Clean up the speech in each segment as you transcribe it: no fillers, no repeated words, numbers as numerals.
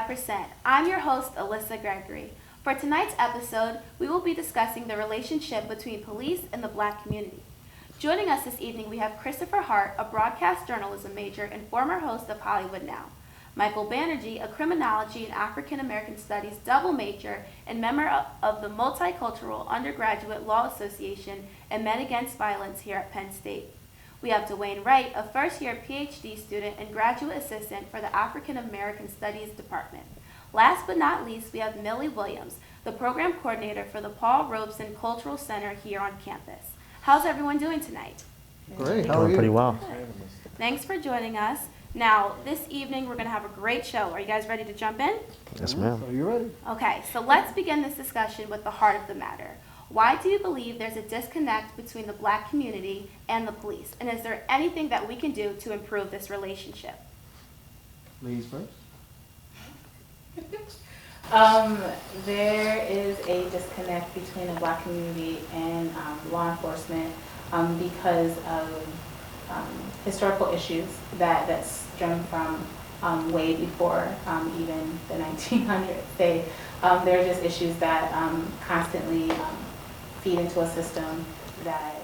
5%. I'm your host, Alyssa Gregory. For tonight's episode, we will be discussing the relationship between police and the Black community. Joining us this evening, we have Christopher Hart, a broadcast journalism major and former host of Hollywood Now. Michael Banerjee, a criminology and African American studies double major and member of the Multicultural Undergraduate Law Association and Men Against Violence here at Penn State. We have Dwayne Wright, a first-year PhD student and graduate assistant for the African American Studies Department. Last but not least, we have Millie Williams, the program coordinator for the Paul Robeson Cultural Center here on campus. How's everyone doing tonight? Great. How are you? Pretty well. Good. Thanks for joining us. Now, this evening we're going to have a great show. Are you guys ready to jump in? Yes, ma'am. Are you ready? Okay, so let's begin this discussion with the heart of the matter. Why do you believe there's a disconnect between the Black community and the police? And is there anything that we can do to improve this relationship? Ladies first. There is a disconnect between the Black community and law enforcement because of historical issues that stem from way before even the 1900s. There are just issues that constantly feed into a system that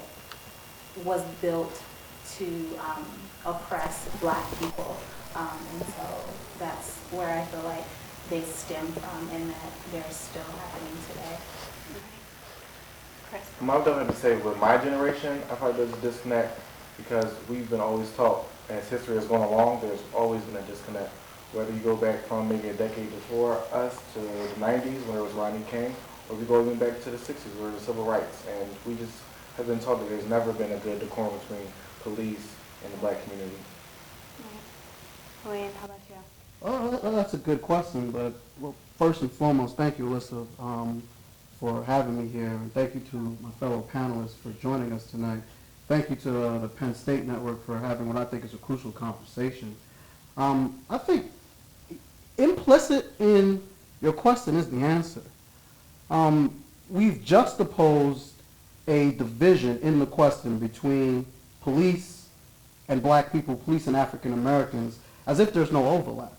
was built to oppress Black people. And so that's where I feel like they stem from and that they're still happening today. Chris? I would definitely have to say with my generation, I feel like there's a disconnect because we've been always taught, as history has gone along, there's always been a disconnect. Whether you go back from maybe a decade before us to the 90s when it was Rodney King, or we go even back to the 60s where it was civil rights. And we just have been taught that there's never been a good decorum between police and the Black community. Wayne, how about you? That's a good question, but well, first and foremost, thank you, Alyssa, for having me here, and thank you to my fellow panelists for joining us tonight. Thank you to the Penn State Network for having what I think is a crucial conversation. I think implicit in your question is the answer. We've juxtaposed a division in the question between police and Black people, police and African Americans, as if there's no overlap.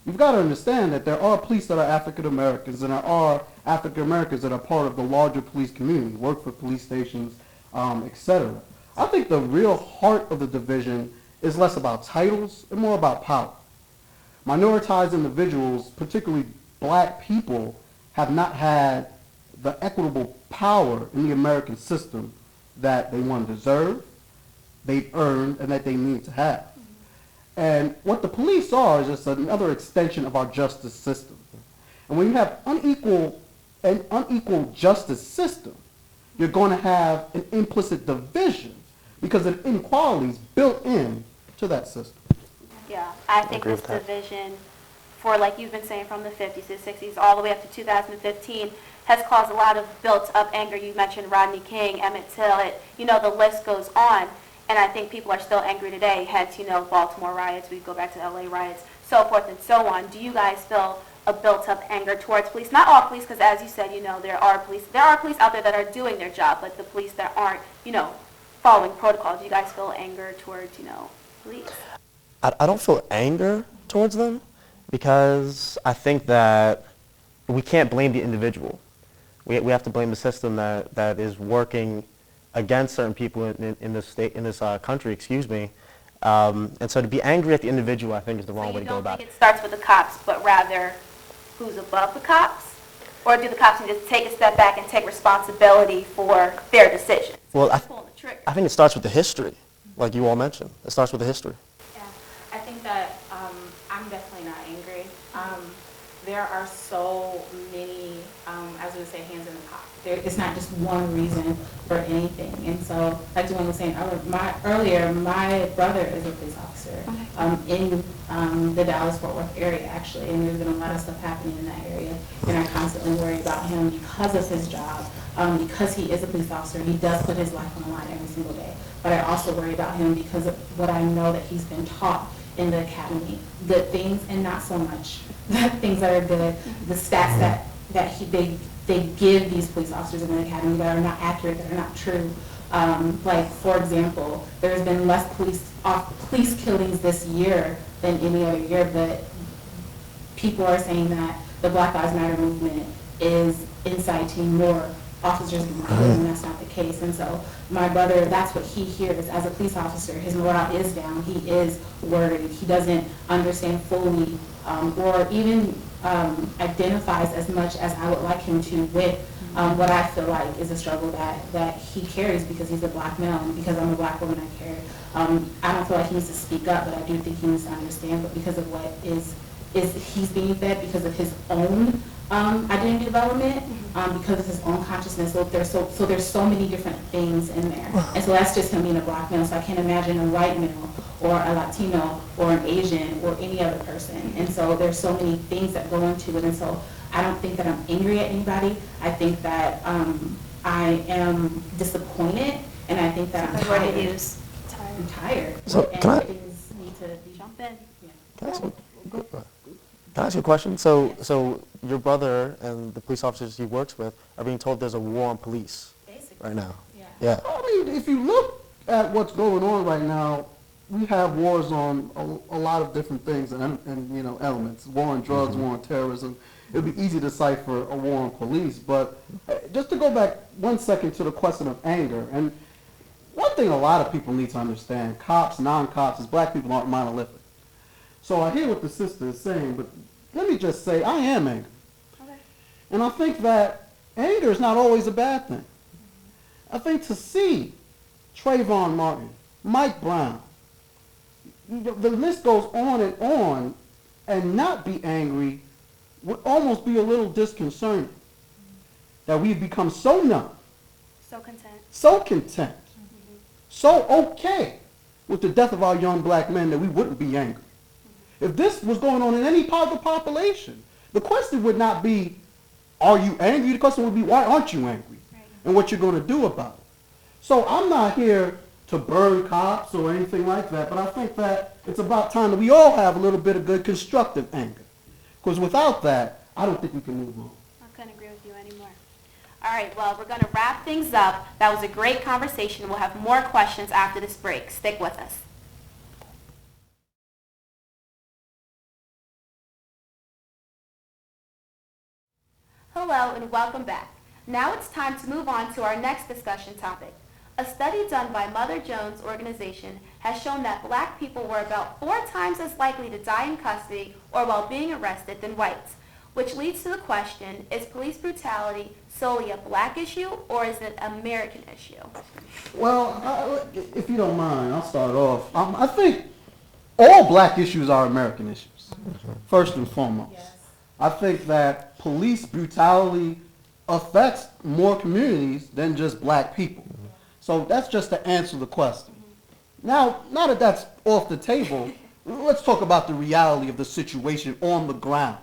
You've got to understand that there are police that are African Americans and there are African Americans that are part of the larger police community, work for police stations, etc. I think the real heart of the division is less about titles and more about power. Minoritized individuals, particularly Black people, have not had the equitable power in the American system that they want to deserve, they've earned, and that they need to have. And what the police are is just another extension of our justice system. And when you have an unequal justice system, you're going to have an implicit division because of inequalities built in to that system. Yeah, I think this division, for like you've been saying, from the 50s to the 60s all the way up to 2015, has caused a lot of built-up anger. You mentioned Rodney King, Emmett Till, the list goes on. And I think people are still angry today, hence, Baltimore riots, we go back to LA riots, so forth and so on. Do you guys feel a built-up anger towards police? Not all police, because as you said, there are police out there that are doing their job, but the police that aren't, following protocols. Do you guys feel anger towards, police? I don't feel anger towards them because I think that we can't blame the individual. We have to blame the system that is working against certain people in this state, in this country, excuse me. And so to be angry at the individual, I think, is the wrong way to go about it. So you don't think it starts with the cops, but rather who's above the cops? Or do the cops need to take a step back and take responsibility for their decisions? Well, I think it starts with the history, like you all mentioned. It starts with the history. Yeah, I think that I'm definitely not angry. There are so many, as we would say, hands in the pot. It's not just one reason for anything. And so, like Dwayne was saying earlier, my brother is a police officer in the Dallas-Fort Worth area, actually. And there's been a lot of stuff happening in that area. And I constantly worry about him because of his job, because he is a police officer. He does put his life on the line every single day. But I also worry about him because of what I know that he's been taught in the academy. Good things and not so much things that are good. The stats that they give these police officers in the academy that are not accurate, that are not true. Like, for example, there's been less police killings this year than any other year, but people are saying that the Black Lives Matter movement is inciting more officers being killed, and that's not the case. And so my brother, that's what he hears as a police officer. His morale is down. He is worried. He doesn't understand fully or even identifies as much as I would like him to with what I feel like is a struggle that he carries because he's a Black male, and because I'm a Black woman, I carry. I don't feel like he needs to speak up, but I do think he needs to understand. But because of what is he's being fed because of his own identity development, because of his own consciousness. So there's so many different things in there, and so that's just him being a Black male. So I can't imagine a white male or a Latino or an Asian or any other person. And so there's so many things that go into it. And so I don't think that I'm angry at anybody. I think that I am disappointed, and I think that I'm That's what tired. it is. Tired. I'm tired. So and can I- things need to be Jump in. Can I ask you a question? So your brother and the police officers he works with are being told there's a war on police basically. right now. Yeah. Yeah. I mean, if you look at what's going on right now, we have wars on a lot of different things and you know, elements. War on drugs, war on terrorism. It would be easy to cipher a war on police. But just to go back 1 second to the question of anger, and one thing a lot of people need to understand, cops, non-cops, is Black people aren't monolithic. So I hear what the sister is saying, but let me just say, I am angry. Okay. And I think that anger is not always a bad thing. I think to see Trayvon Martin, Mike Brown, the list goes on, and not be angry would almost be a little disconcerting. That we've become so numb, So content. so content, so okay with the death of our young Black men that we wouldn't be angry. If this was going on in any part of the population, the question would not be, are you angry? The question would be, why aren't you angry? Right. And what you're going to do about it. So I'm not here to burn cops or anything like that, but I think that it's about time that we all have a little bit of good constructive anger. Because without that, I don't think we can move on. I couldn't agree with you anymore. All right, well, we're going to wrap things up. That was a great conversation. We'll have more questions after this break. Stick with us. Hello and welcome back. Now it's time to move on to our next discussion topic. A study done by Mother Jones organization has shown that Black people were about 4 times as likely to die in custody or while being arrested than whites, which leads to the question, is police brutality solely a Black issue or is it an American issue? Well, if you don't mind, I'll start off. I think all Black issues are American issues, first and foremost. Yes. I think that police brutality affects more communities than just Black people. So that's just to answer the question. Now that that's off the table, let's talk about the reality of the situation on the ground.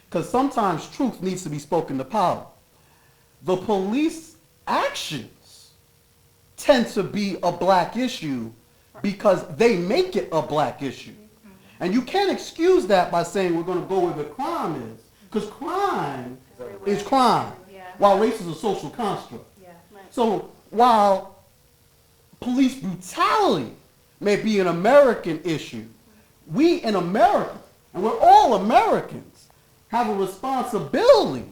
Because sometimes truth needs to be spoken to power. The police actions tend to be a Black issue because they make it a Black issue. And you can't excuse that by saying we're going to go where the crime is. Because crime is crime, while race is a social construct. So while police brutality may be an American issue, we in America, and we're all Americans, have a responsibility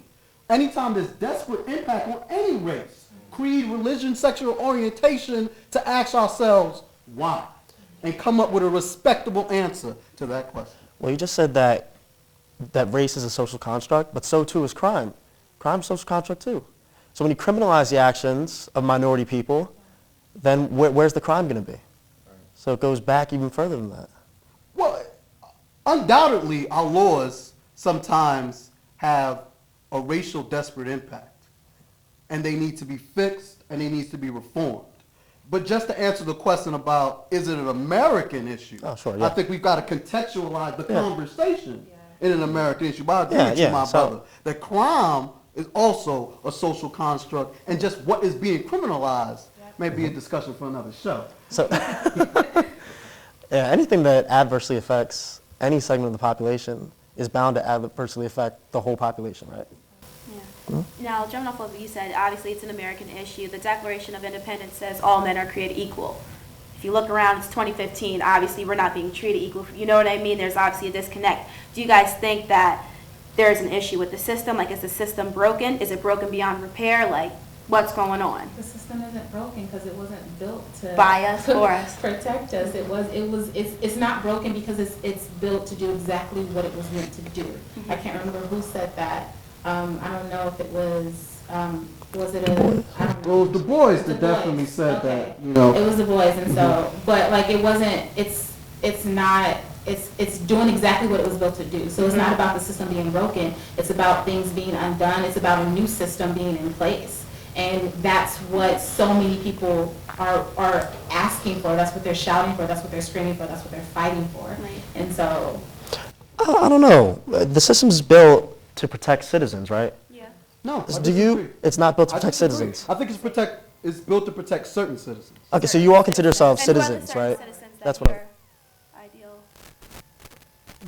anytime there's desperate impact on any race, creed, religion, sexual orientation, to ask ourselves why and come up with a respectable answer to that question. Well, you just said that race is a social construct, but so too is crime. Crime's a social construct too. So when you criminalize the actions of minority people, then where's the crime going to be? So it goes back even further than that. Well, undoubtedly, our laws sometimes have a racial desperate impact, and they need to be fixed, and they need to be reformed. But just to answer the question about, is it an American issue? Oh, sure, yeah. I think we've got to contextualize the conversation in an American issue. But I agree with you, my brother, that crime is also a social construct, and just what is being criminalized may be a discussion for another show. So, anything that adversely affects any segment of the population is bound to adversely affect the whole population, right? Yeah. Now, jumping off of what you said, obviously it's an American issue. The Declaration of Independence says all men are created equal. if you look around, it's 2015, obviously we're not being treated equal. You know what I mean? There's obviously a disconnect. Do you guys think that there's an issue with the system? Like, is the system broken? Is it broken beyond repair? Like, what's going on? The system isn't broken because it wasn't built to By us, for us. protect us. It's not broken because it's built to do exactly what it was meant to do. I can't remember who said that. I don't know if it was it a, I don't know. Well, Du Bois Du Bois. definitely said Okay. that, you know. It was the boys, and so, but like it wasn't, it's not, it's doing exactly what it was built to do. So it's not about the system being broken, it's about things being undone, it's about a new system being in place. And that's what so many people are asking for, that's what they're shouting for, that's what they're screaming for, that's what they're fighting for. Right. And so, I don't know. The system's built to protect citizens, right? Yeah. No, I Do disagree. you? It's not built to I protect disagree. citizens. I think it's built to protect certain citizens. Okay, so you all consider yourselves And who are the citizens, certain right? citizens that That's what you're ideal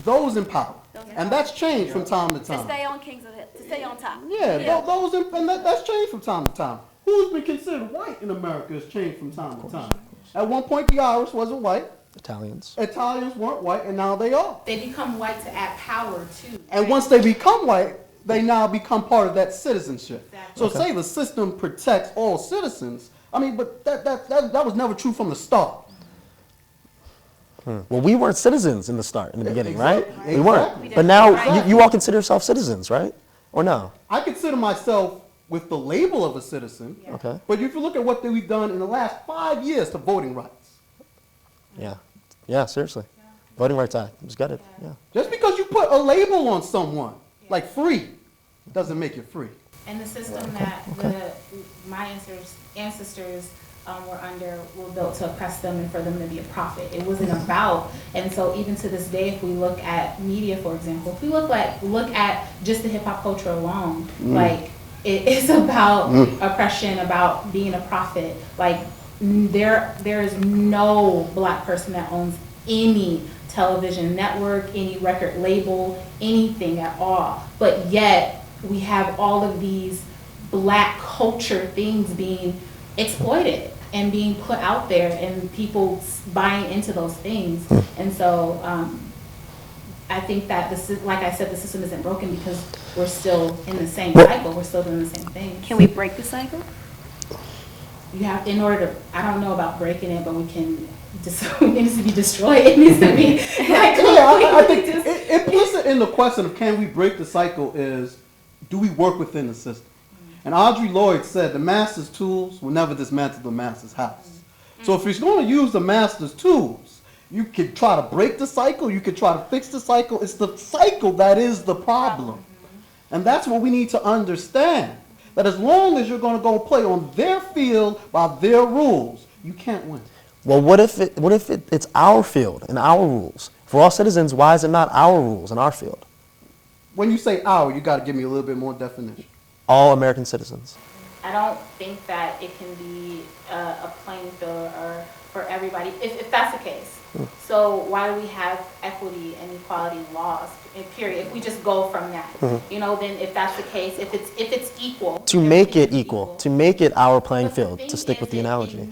Those in power. Those in And power. that's changed from time to to time. stay on Kings of Hill, to stay on top? Yeah, those and that's changed from time to time. Who's been considered white in America has changed from time to time. At one point, the Irish wasn't white. Italians. Italians weren't white, and now they are. they become white to add power too. And right? once they become white, they now become part of that citizenship. Exactly. So say the system protects all citizens. I mean, but that was never true from the start. Well, we weren't citizens in the beginning, right? Exactly. We weren't. Exactly. But now Exactly. you all consider yourselves citizens, right? Or no? I consider myself with the label of a citizen. Okay. But if you look at what we've done in the last 5 years to voting rights, Yeah. Yeah, seriously. Voting Rights Act. It was gutted. Yeah. just because you put a label on someone, like free, doesn't make it free. And the system that my ancestors were under were built to oppress them and for them to be a profit. It wasn't about, and so even to this day, if we look at media, for example, if we look at just the hip hop culture alone, like it's about oppression, about being a profit. Like there is no black person that owns any television network, any record label, anything at all. But yet we have all of these black culture things being exploited and being put out there and people buying into those things. And so I think that like I said, the system isn't broken because we're still in the same cycle. We're still doing the same thing. Can we break the cycle? You have, in order to, I don't know about breaking it, but we can, it needs to be destroyed. It needs to be like, I think implicit in the question of can we break the cycle is, do we work within the system? And Audre Lorde said the master's tools will never dismantle the master's house. So if he's going to use the master's tools, you could try to break the cycle, you could try to fix the cycle. It's the cycle that is the problem. And that's what we need to understand. That as long as you're going to go play on their field by their rules, you can't win. Well, what if it's our field and our rules? For all citizens, why is it not our rules and our field? When you say our, you got to give me a little bit more definition. All American citizens. I don't think that it can be a playing field or for everybody, if that's the case. So why do we have equity and equality laws, period? If we just go from that, you know, then if that's the case, if it's equal. To make it equal, to make it our playing But the field, thing to stick with the is, analogy.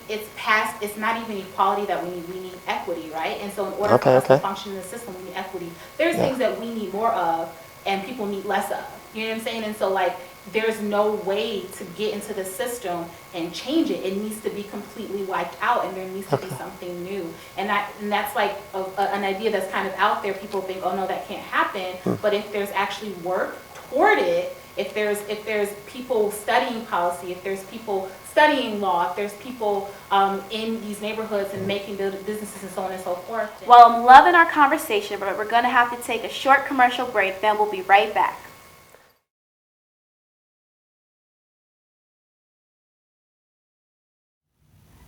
It's not even equality that we need equity, right? And so in order Okay, for us to okay. function in the system, we need equity. There's things that we need more of and people need less of. You know what I'm saying? And so like, there's no way to get into the system and change it. It needs to be completely wiped out and there needs to be something new. And that's like an idea that's kind of out there. People think, oh no, that can't happen. But if there's actually work toward it, if there's people studying policy, if there's people studying law, if there's people in these neighborhoods and making businesses and so on and so forth. Well, I'm loving our conversation, but we're going to have to take a short commercial break, then we'll be right back.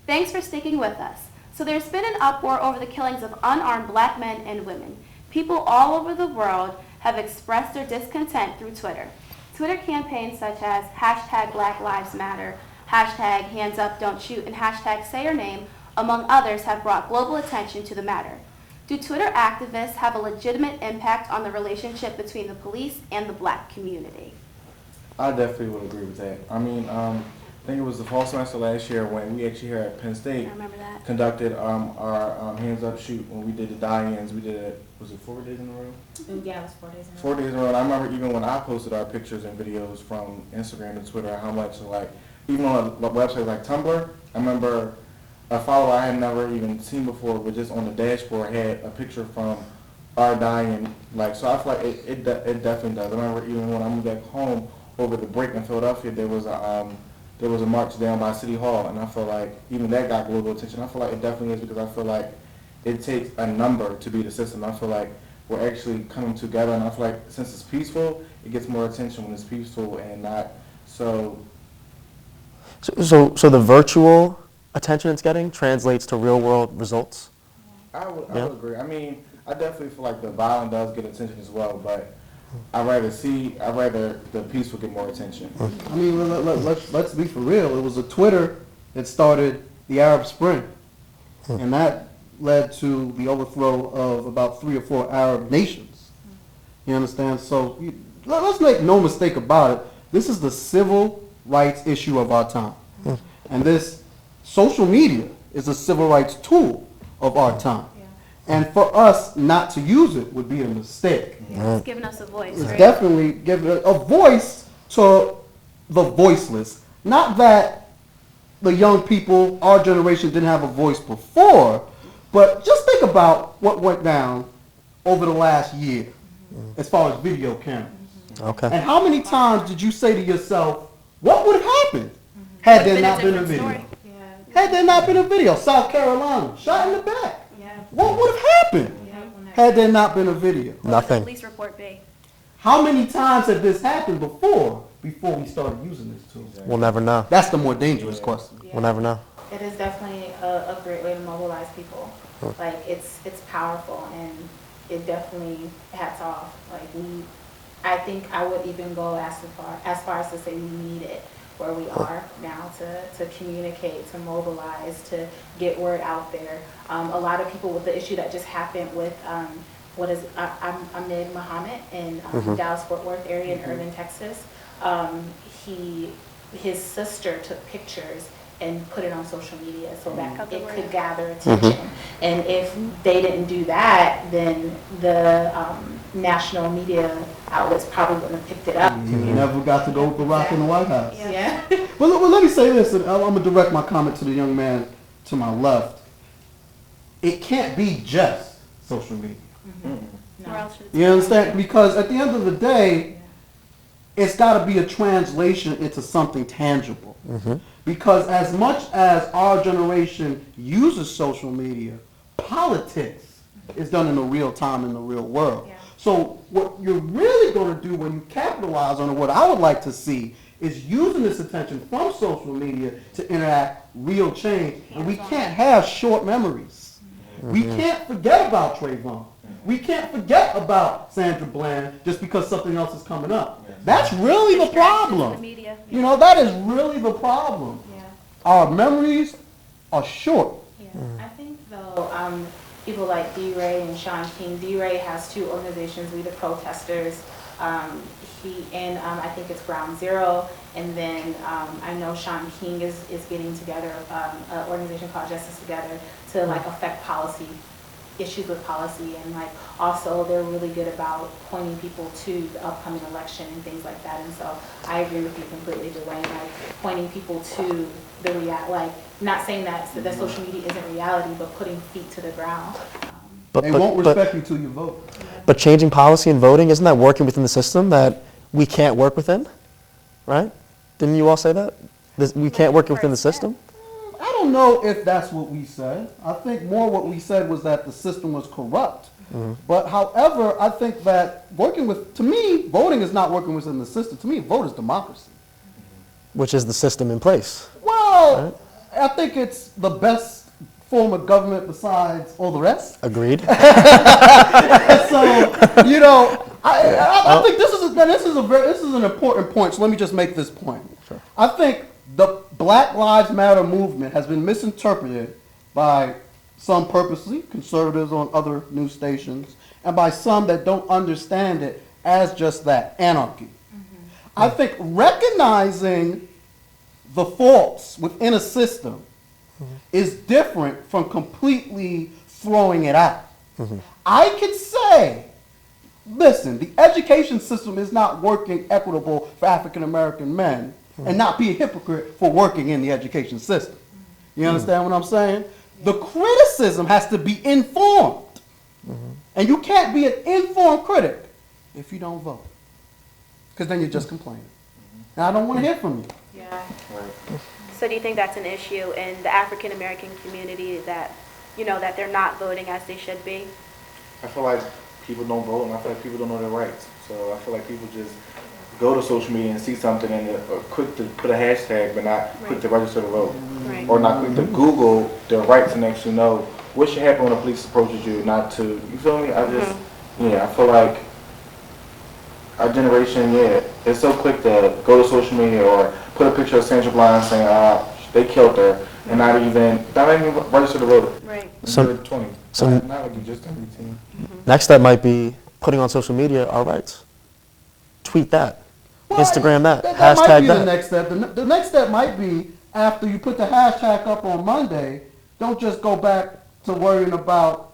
Thanks for sticking with us. So there's been an uproar over the killings of unarmed black men and women. People all over the world have expressed their discontent through Twitter. Twitter campaigns such as hashtag Black Lives Matter, hashtag Hands Up Don't Shoot, and hashtag Say Your Name, among others, have brought global attention to the matter. Do Twitter activists have a legitimate impact on the relationship between the police and the black community? I definitely would agree with that. I mean, I think it was the fall semester last year when we actually here at Penn I State remember that. conducted our hands up shoot when we did the die-ins. We did it, was it 4 days in a row? Yeah, it was 4 days in a row. 4 days in a row. And I remember even when I posted our pictures and videos from Instagram and Twitter, how much like, even on a website like Tumblr, I remember a follower I had never even seen before, but just on the dashboard had a picture from our dying, like, so I feel like it definitely does. I remember even when I moved back home over the break in Philadelphia, there was a march down by City Hall, and I feel like even that got global attention. I feel like it definitely is, because I feel like it takes a number to beat the system. I feel like we're actually coming together, and I feel like since it's peaceful, it gets more attention when it's peaceful and not so. So the virtual attention it's getting translates to real world results? I would agree. I mean, I definitely feel like the violent does get attention as well, but I'd rather the peaceful get more attention. I mean, let's be for real. It was a Twitter that started the Arab Spring, and that led to the overthrow of about 3 or 4 Arab nations. You understand? So let's make no mistake about it. This is the civil rights issue of our time, and this social media is a civil rights tool of our time. And for us not to use it would be a mistake. Yeah, it's giving us a voice, It's right? definitely giving a voice to the voiceless. Not that the young people, our generation, didn't have a voice before, but just think about what went down over the last year as far as video cameras. Okay. And how many times did you say to yourself, what would have happened had there not been a different video? story. Yeah. Had there not been a video? South Carolina, shot in the back. Yeah. What would have happened Yeah. When that- had there not been a video? What would the Nothing. police report be? How many times have this happened before we started using this tool? We'll never know. That's the more dangerous question. Yeah. We'll never know. It is definitely a great way to mobilize people. Like, it's powerful, and it definitely hats off. Like, I think I would even go as far as to say we need it where we are now to communicate, to mobilize, to get word out there. A lot of people with the issue that just happened with Ahmed Muhammad in Dallas-Fort Worth area in Irving, Texas. His sister took pictures and put it on social media so that it could gather attention. And if they didn't do that, then the national media outlets probably wouldn't have picked it up. You never got to go with the rock in the White House. Yeah. Well, let me say this, and I'm going to direct my comment to the young man to my left. It can't be just social media. Where else should it You understand? Because at the end of the day, it's got to be a translation into something tangible. Because as much as our generation uses social media, politics is done in the real time in the real world. Yeah. So what you're really going to do when you capitalize on it, what I would like to see is using this attention from social media to interact real change. And we can't have short memories. We can't forget about Trayvon. We can't forget about Sandra Bland just because something else is coming up. That's really the Distractions in the problem. media. You know, that is really the problem. Yeah. Our memories are short. Yeah. I think though, people like D-Ray and Sean King. D-Ray has 2 organizations, We the Protesters. I think it's Ground Zero. And then I know Sean King is getting together an organization called Justice Together to like affect policy, issues with policy, and like also they're really good about pointing people to the upcoming election and things like that. And so I agree with you completely, Dwayne, like pointing people to the like not saying that social media isn't reality, but putting feet to the ground. They won't respect you till you vote. But changing policy and voting, isn't that working within the system that we can't work within? Right? Didn't you all say that? We can't work within the system? I don't know if that's what we said. I think more what we said was that the system was corrupt. But however, I think that to me, voting is not working within the system. To me, vote is democracy. Which is the system in place. Well, I think it's the best form of government besides all the rest. Agreed. So, you know, I think this is an important point. So let me just make this point. Sure. I think the Black Lives Matter movement has been misinterpreted by some purposely, conservatives on other news stations, and by some that don't understand it as just that, anarchy. I think recognizing the faults within a system is different from completely throwing it out. I could say, listen, the education system is not working equitable for African American men and not be a hypocrite for working in the education system. You understand what I'm saying? The criticism has to be informed. And you can't be an informed critic if you don't vote. Because then you're just complaining. And I don't want to hear from you. Yeah. So do you think that's an issue in the African American community that, that they're not voting as they should be? I feel like people don't vote, and I feel like people don't know their rights. So I feel like people just go to social media and see something and are quick to put a hashtag, but not quick to register to vote. Right. Or not quick to Google their rights and actually know what should happen when the police approaches you, not to, you feel me? I just, I feel like our generation, it's so quick to go to social media or put a picture of Sandra Bland saying, they killed her, and not even register to vote. Right. So- 20. so- Not like you just turned 18. Next step might be putting on social media our rights. Tweet that. Instagram that. That Hashtag might be that. the next step. The next step might be after you put the hashtag up on Monday, don't just go back to worrying about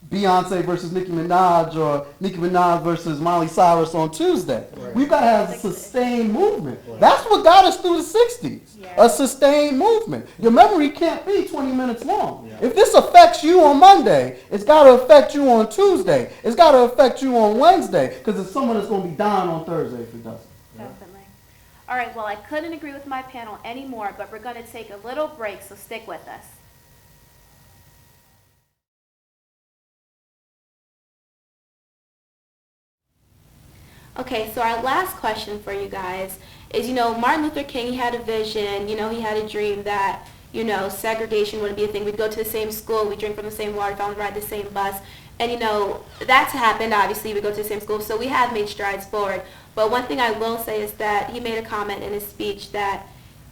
Beyonce versus Nicki Minaj or Nicki Minaj versus Miley Cyrus on Tuesday. Right. We've got to have a sustained movement. That's what got us through the 60s. Yeah. A sustained movement. Your memory can't be 20 minutes long. If this affects you on Monday, it's got to affect you on Tuesday. It's got to affect you on Wednesday, because there's someone that's going to be dying on Thursday if it doesn't. Definitely. All right, well, I couldn't agree with my panel anymore, but we're going to take a little break, so stick with us. Okay, so our last question for you guys is, Martin Luther King, he had a vision, he had a dream that, segregation wouldn't be a thing. We'd go to the same school, we'd drink from the same water fountain, ride the same bus. And, that's happened, obviously, we go to the same school, so we have made strides forward. But one thing I will say is that he made a comment in his speech that,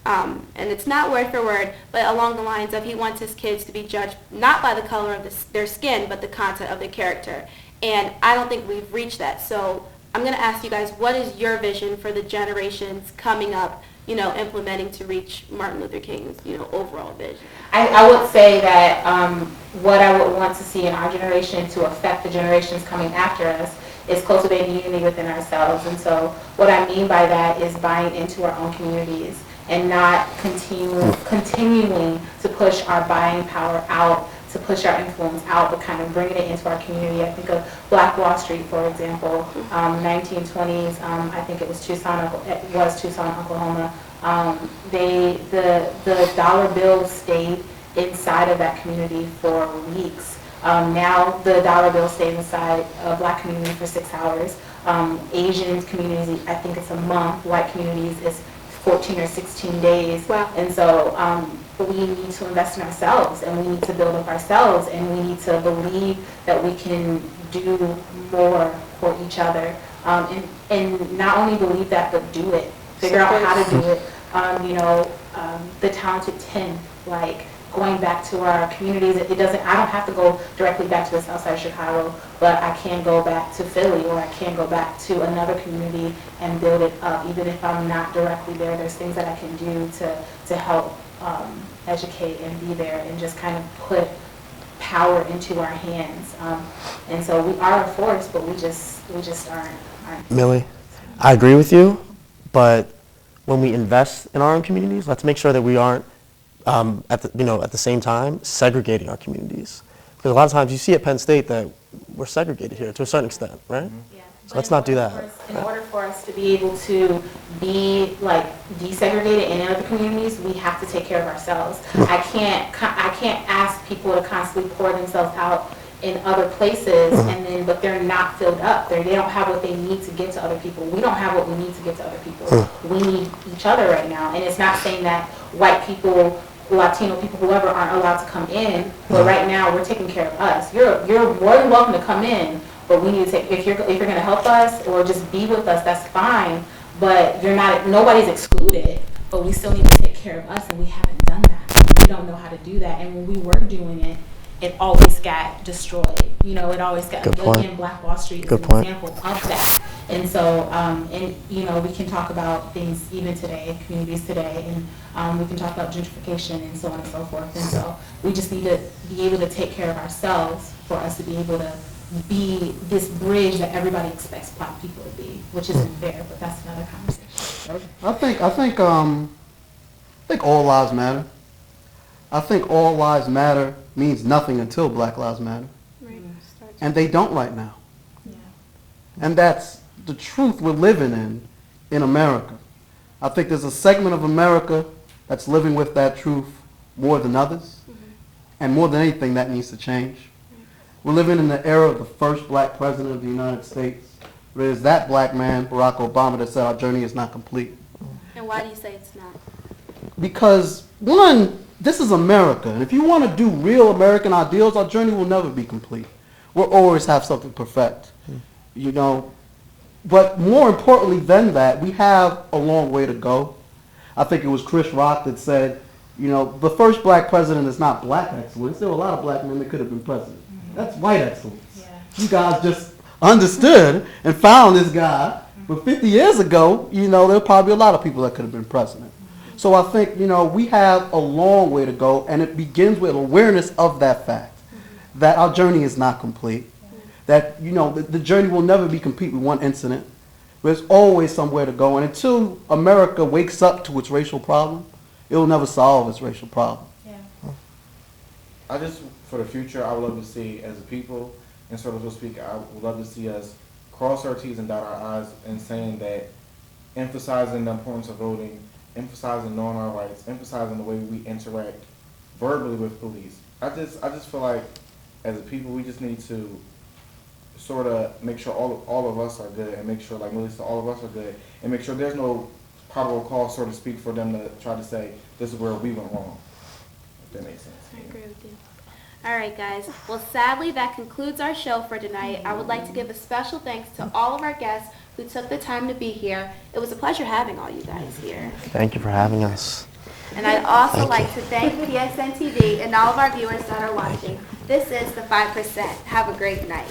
and it's not word for word, but along the lines of he wants his kids to be judged not by the color of their skin, but the content of their character. And I don't think we've reached that. So I'm going to ask you guys, what is your vision for the generations coming up, implementing to reach Martin Luther King's, overall vision? I would say that what I would want to see in our generation to affect the generations coming after us is cultivating unity within ourselves. And so what I mean by that is buying into our own communities and not continuing to push our buying power out, to push our influence out, but kind of bringing it into our community. I think of Black Wall Street, for example, 1920s. I think it was Tucson, Oklahoma. The dollar bill stayed inside of that community for weeks. Now the dollar bill stays inside a Black community for 6 hours. Asian communities, I think it's a month. White communities is 14 or 16 days. Wow. And so we need to invest in ourselves, and we need to build up ourselves, and we need to believe that we can do more for each other. And not only believe that, but do it. Figure out how to do it. The Talented 10, like going back to our communities. I don't have to go directly back to the south side of Chicago, but I can go back to Philly, or I can go back to another community and build it up. Even if I'm not directly there, there's things that I can do to help educate and be there and just kind of put power into our hands. And so we are a force, but we just aren't. Millie, I agree with you, but when we invest in our own communities, let's make sure that we aren't at the same time segregating our communities. Because a lot of times you see at Penn State that we're segregated here to a certain extent, right? Yeah. So let's not do that. In order for us to be able to be desegregated in other communities, we have to take care of ourselves. I can't ask people to constantly pour themselves out in other places, but they're not filled up. They don't have what they need to get to other people. We don't have what we need to get to other people. We need each other right now. And it's not saying that white people, Latino people, whoever, aren't allowed to come in, but right now we're taking care of us. You're more than welcome to come in, but we need to take, if you're going to help us or just be with us, that's fine. But nobody's excluded, but we still need to take care of us, and we haven't done that. We don't know how to do that, and when we were doing it, it always got destroyed. It always got, Good point. again, Black Wall Street is Good an point. example of that. And so, and you know, we can talk about things even today, communities today, and we can talk about gentrification and so on and so forth. And so we just need to be able to take care of ourselves for us to be able to be this bridge that everybody expects Black people to be, which isn't fair, but that's another conversation. I think all lives matter. I think all lives matter means nothing until Black Lives Matter. Right. And they don't right now. Yeah. And that's the truth we're living in America. I think there's a segment of America that's living with that truth more than others. And more than anything, that needs to change. We're living in the era of the first Black president of the United States. It is that Black man, Barack Obama, that said our journey is not complete. And why do you say it's not? Because, one, this is America. And if you want to do real American ideals, our journey will never be complete. We'll always have something perfect. You know, but more importantly than that, we have a long way to go. I think it was Chris Rock that said, you know, the first Black president is not Black excellence. There were a lot of Black men that could have been president. That's white excellence. Yeah. You guys just understood and found this guy. But 50 years ago, you know, there were probably a lot of people that could have been president. So I think, you know, we have a long way to go, and it begins with awareness of that fact, that our journey is not complete, that, you know, the journey will never be complete with one incident. There's always somewhere to go, and until America wakes up to its racial problem, it will never solve its racial problem. Yeah. I just, for the future, I would love to see, as a people, and sort of to speak, I would love to see us cross our T's and dot our I's and saying that emphasizing the importance of voting, emphasizing knowing our rights, emphasizing the way we interact verbally with police. I just feel like, as a people, we just need to sort of make sure all of us are good, and make sure, like Melissa, all of us are good, and make sure there's no probable cause, so to speak, for them to try to say, this is where we went wrong. If that makes sense. I agree with you. All right, guys. Well, sadly, that concludes our show for tonight. I would like to give a special thanks to all of our guests who took the time to be here. It was a pleasure having all you guys here. Thank you for having us. And I'd also like to thank PSN TV and all of our viewers that are watching. This is the 5%. Have a great night.